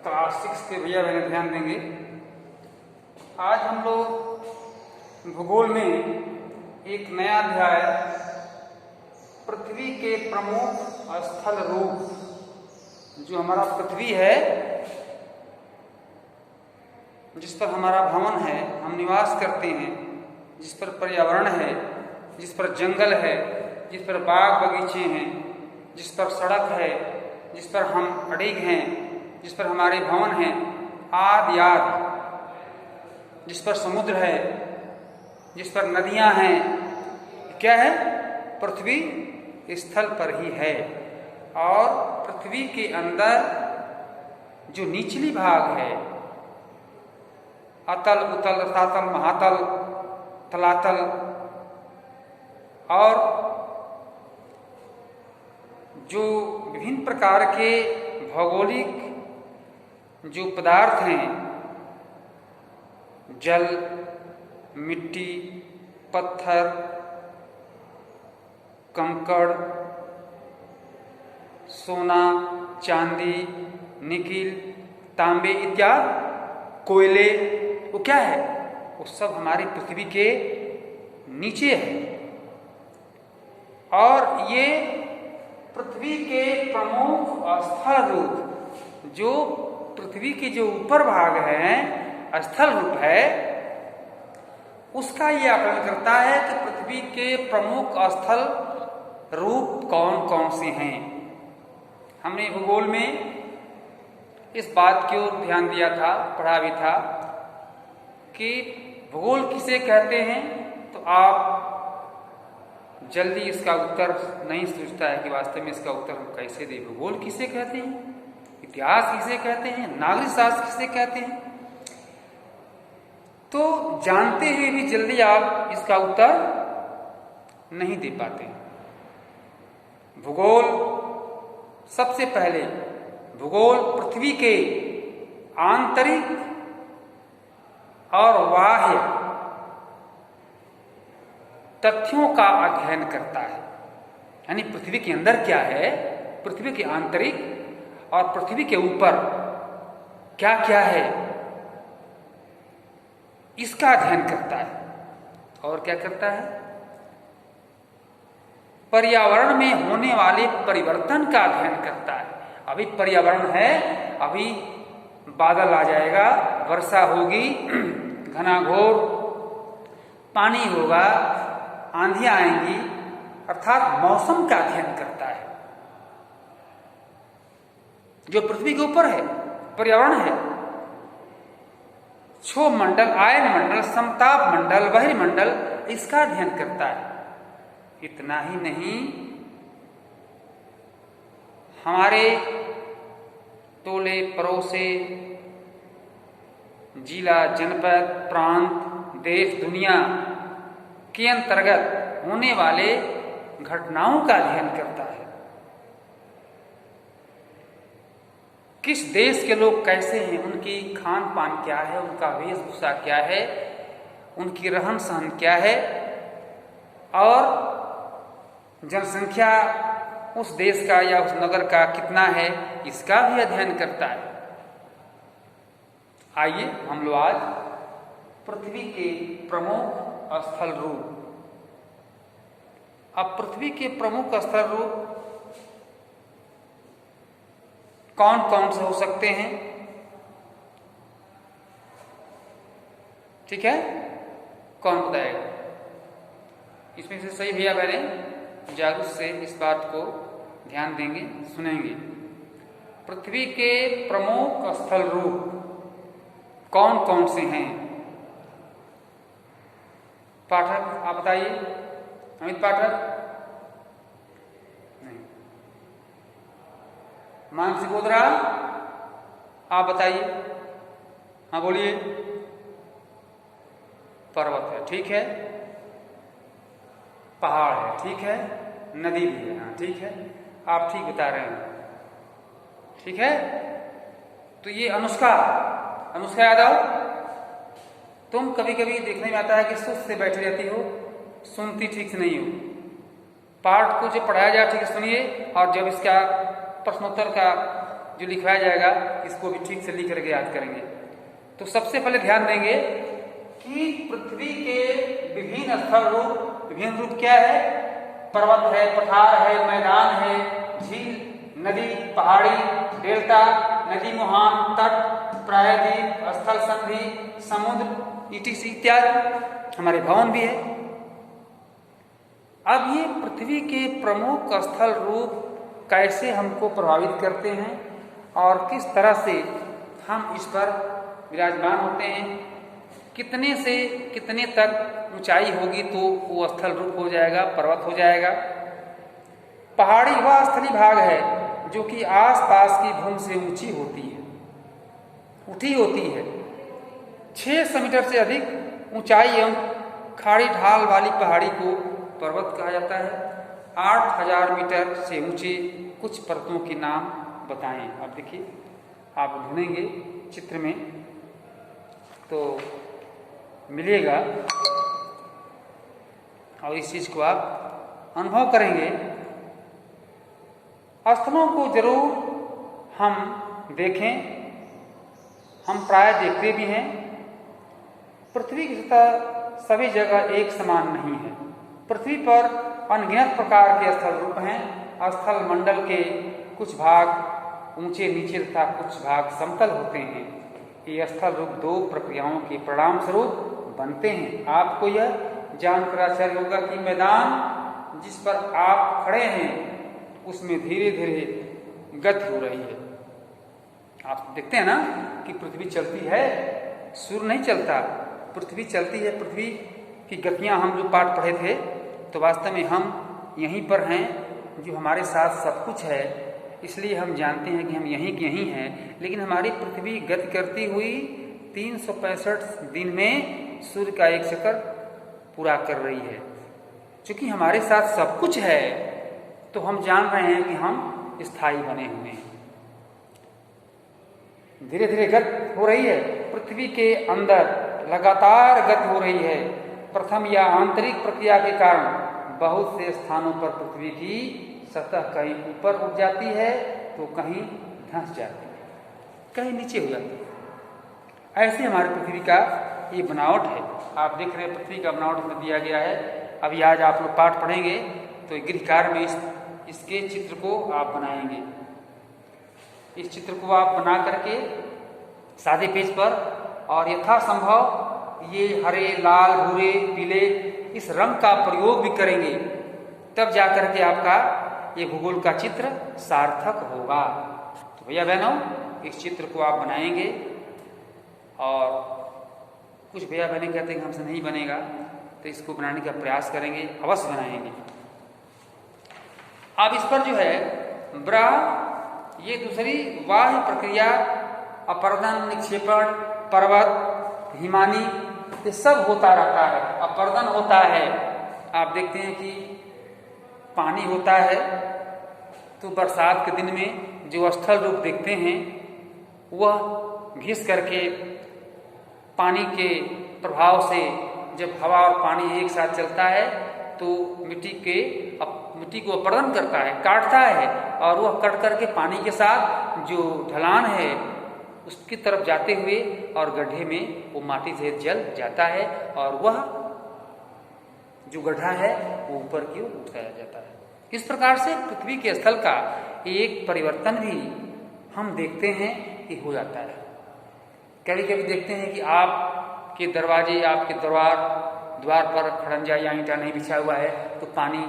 Class 6 के भैया बहन ध्यान देंगे। आज हम लोग भूगोल में एक नया अध्याय पृथ्वी के प्रमुख स्थल रूप, जो हमारा पृथ्वी है, जिस पर हमारा भवन है, हम निवास करते हैं, जिस पर पर्यावरण है, जिस पर जंगल है, जिस पर बाग बगीचे हैं, जिस पर सड़क है, जिस पर हम अड़िग हैं, जिस पर हमारे भवन हैं, आदि आदि, जिस पर समुद्र है, जिस पर नदियां हैं, क्या है? पृथ्वी स्थल पर ही है। और पृथ्वी के अंदर जो निचली भाग है, अतल, उतल, रसातल, महातल, तलातल, और जो विभिन्न प्रकार के भौगोलिक जो पदार्थ हैं, जल, मिट्टी, पत्थर, कंकड़, सोना, चांदी, निकिल, तांबे इत्यादि कोयले, वो क्या है? वो सब हमारी पृथ्वी के नीचे है। और ये पृथ्वी के प्रमुख स्थल रूप, जो पृथ्वी के जो ऊपर भाग है, स्थल रूप है, उसका ये आकलन करता है कि पृथ्वी के प्रमुख स्थल रूप कौन कौन से हैं। हमने भूगोल में इस बात की ओर ध्यान दिया था, पढ़ा भी था कि भूगोल किसे कहते हैं। तो आप जल्दी इसका उत्तर नहीं सोचता है कि वास्तव में इसका उत्तर हम कैसे दें। भूगोल किसे कहते हैं, इतिहास किसे कहते हैं, नागरिक शास्त्र किसे कहते हैं, तो जानते हुए भी जल्दी आप इसका उत्तर नहीं दे पाते। भूगोल सबसे पहले, भूगोल पृथ्वी के आंतरिक और बाह्य तथ्यों का अध्ययन करता है। यानी पृथ्वी के अंदर क्या है, पृथ्वी के आंतरिक और पृथ्वी के ऊपर क्या क्या है, इसका अध्ययन करता है। और क्या करता है? पर्यावरण में होने वाले परिवर्तन का अध्ययन करता है। अभी पर्यावरण है, अभी बादल आ जाएगा, वर्षा होगी, घनाघोर पानी होगा, आंधियां आएंगी, अर्थात मौसम का अध्ययन करता है। जो पृथ्वी के ऊपर है, पर्यावरण है, क्षोभ मंडल, आयन मंडल, समताप मंडल, बहिर्मंडल, इसका अध्ययन करता है। इतना ही नहीं, हमारे टोले पड़ोसे, जिला, जनपद, प्रांत, देश, दुनिया के अंतर्गत होने वाले घटनाओं का अध्ययन करता है। किस देश के लोग कैसे हैं, उनकी खान पान क्या है, उनका वेशभूषा क्या है, उनकी रहन सहन क्या है, और जनसंख्या उस देश का या उस नगर का कितना है, इसका भी अध्ययन करता है। आइए हम लोग आज पृथ्वी के प्रमुख स्थल रूप, अब पृथ्वी के प्रमुख स्थल रूप कौन कौन से हो सकते हैं, ठीक है? कौन बताएगा? इसमें से सही भैया बहने जागरूक से इस बात को ध्यान देंगे, सुनेंगे। पृथ्वी के प्रमुख स्थल रूप कौन कौन से हैं? पाठक आप बताइए। अमित पाठक नहीं, मानसी गोदरा आप बताइए। हाँ बोलिए। पर्वत है, ठीक है, पहाड़ है, ठीक है, नदी भी है, हाँ ठीक है, आप ठीक बता रहे हैं, ठीक है। तो ये अनुष्का यादव, तुम कभी कभी देखने में आता है कि सुस्त से बैठी रहती हो, सुनती ठीक से नहीं हो। पाठ को जो पढ़ाया जाए ठीक है सुनिए, और जब इसका प्रश्नोत्तर का जो लिखवाया जाएगा इसको भी ठीक से लिख करके याद करेंगे। तो सबसे पहले ध्यान देंगे कि पृथ्वी के विभिन्न स्थल रूप, विभिन्न रूप क्या है? पर्वत है, पठार है, मैदान है, झील, नदी, पहाड़ी, डेल्टा, नदी मुहान, तट, प्रायद्वीप, स्थल संधि, समुद्र इत्यादि हमारे भवन भी है। अब ये पृथ्वी के प्रमुख स्थल रूप कैसे हमको प्रभावित करते हैं और किस तरह से हम इस पर विराजमान होते हैं, कितने से कितने तक ऊंचाई होगी तो वो स्थल रूप हो जाएगा, पर्वत हो जाएगा। पहाड़ी वह स्थलीय भाग है जो कि आसपास की भूमि से ऊंची होती है, उठी होती है। 600 मीटर से अधिक ऊंचाई एवं खाड़ी ढाल वाली पहाड़ी को पर्वत कहा जाता है। 8000 मीटर से ऊंचे कुछ पर्वतों के नाम बताएं। अब देखिए, आप ढूंढेंगे चित्र में तो मिलेगा और इस चीज को आप अनुभव करेंगे। स्थलों को जरूर हम देखें, हम प्राय देखते भी हैं। पृथ्वी की सतह सभी जगह एक समान नहीं है। पृथ्वी पर अनगिनत प्रकार के स्थल रूप हैं। स्थल मंडल के कुछ भाग ऊंचे नीचे तथा कुछ भाग समतल होते हैं। ये स्थल रूप 2 प्रक्रियाओं के परिणाम स्वरूप बनते हैं। आपको यह जानकर आश्चर्य होगा कि मैदान जिस पर आप खड़े हैं उसमें धीरे धीरे गति हो रही है। आप देखते हैं ना कि पृथ्वी चलती है, सूर्य नहीं चलता, पृथ्वी चलती है। पृथ्वी की गतियां हम जो पाठ पढ़े थे तो वास्तव में हम यहीं पर हैं, जो हमारे साथ सब कुछ है, इसलिए हम जानते हैं कि हम यहीं के यहीं हैं। लेकिन हमारी पृथ्वी गति करती हुई 365 दिन में सूर्य का एक चक्कर पूरा कर रही है। चूंकि हमारे साथ सब कुछ है तो हम जान रहे हैं कि हम स्थायी बने हुए हैं। धीरे धीरे गति हो रही है। पृथ्वी के अंदर लगातार गति हो रही है। प्रथम या आंतरिक प्रक्रिया के कारण बहुत से स्थानों पर पृथ्वी की सतह कहीं ऊपर उठ जाती है तो कहीं धंस जाती है, कहीं नीचे हो जाती है। ऐसे हमारी पृथ्वी का ये बनावट है। आप देख रहे हैं पृथ्वी का बनावट में दिया गया है। अभी आज आप लोग पाठ पढ़ेंगे तो गृहकार्य में इसके चित्र को आप बनाएंगे। इस चित्र को आप बना करके सादे पेज पर और यथासंभव ये हरे, लाल, भूरे, पीले इस रंग का प्रयोग भी करेंगे, तब जाकर के आपका ये भूगोल का चित्र सार्थक होगा। तो भैया बहनों, इस चित्र को आप बनाएंगे और कुछ भैया बहने कहते हैं कि हमसे नहीं बनेगा, तो इसको बनाने का प्रयास करेंगे, अवश्य बनाएंगे। अब इस पर जो है ये दूसरी बाह्य प्रक्रिया, अपरदन, निक्षेपण, पर्वत, हिमानी, ये सब होता रहता है। अपरदन होता है, आप देखते हैं कि पानी होता है तो बरसात के दिन में जो स्थल रूप देखते हैं वह घिस करके पानी के प्रभाव से जब हवा और पानी एक साथ चलता है तो मिट्टी को अपरदन करता है, काटता है, और वह कट करके पानी के साथ जो ढलान है उसकी तरफ जाते हुए और गड्ढे में वो माटी से जल जाता है और वह जो गड्ढा है वो ऊपर की ओर उठाया जाता है। इस प्रकार से पृथ्वी के स्थल का एक परिवर्तन भी हम देखते हैं कि हो जाता है। कभी कभी देखते हैं कि आपके दरवाजे, आपके द्वार पर खड़ंजा या ईंटा नहीं बिछा हुआ है तो पानी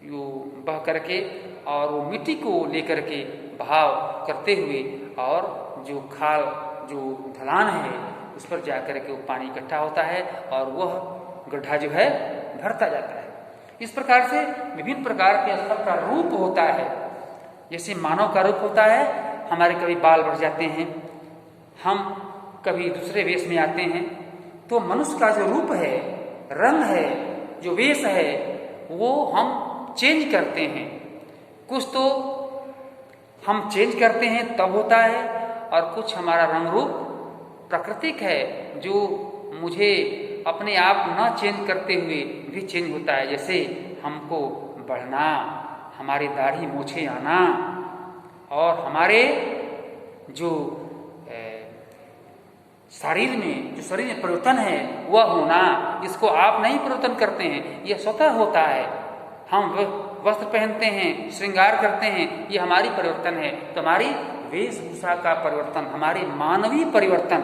यो बह करके और वो मिट्टी को लेकर के बहाव करते हुए और जो खाल, जो ढलान है उस पर जाकर के वो पानी इकट्ठा होता है और वह गड्ढा जो है भरता जाता है। इस प्रकार से विभिन्न प्रकार के स्थल का रूप होता है। जैसे मानव का रूप होता है, हमारे कभी बाल बढ़ जाते हैं, हम कभी दूसरे वेश में आते हैं, तो मनुष्य का जो रूप है, रंग है, जो वेश है, वो हम चेंज करते हैं। कुछ तो हम चेंज करते हैं तब होता है, और कुछ हमारा रंग रूप प्राकृतिक है जो मुझे अपने आप न चेंज करते हुए भी चेंज होता है। जैसे हमको बढ़ना, हमारी दाढ़ी मूछें आना, और हमारे जो शरीर में परिवर्तन है वह होना, इसको आप नहीं परिवर्तन करते हैं, यह स्वतः होता है। हम वस्त्र पहनते हैं, श्रृंगार करते हैं, ये हमारी परिवर्तन है। तो हमारी वेशभूषा का परिवर्तन, हमारी मानवीय परिवर्तन।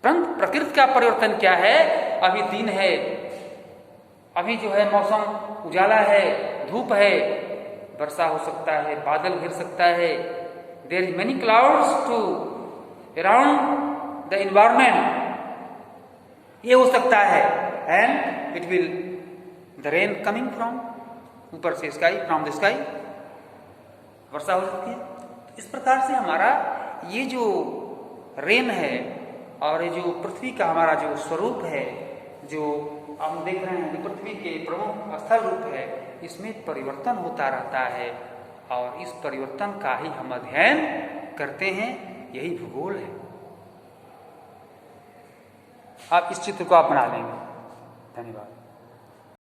परंतु प्रकृति का परिवर्तन क्या है? अभी दिन है, अभी जो है मौसम उजाला है, धूप है, वर्षा हो सकता है, बादल घिर सकता है। There is many clouds to around the environment, ये हो सकता है। And it will the rain coming from, ऊपर से स्काई, फ्रॉम द स्काई, वर्षा हो सकती है। इस प्रकार से हमारा ये जो रेन है और ये जो पृथ्वी का हमारा जो स्वरूप है, जो हम देख रहे हैं कि पृथ्वी के प्रमुख स्थल रूप है, इसमें परिवर्तन होता रहता है और इस परिवर्तन का ही हम अध्ययन करते हैं। यही भूगोल है। आप इस चित्र को आप बना लेंगे। धन्यवाद।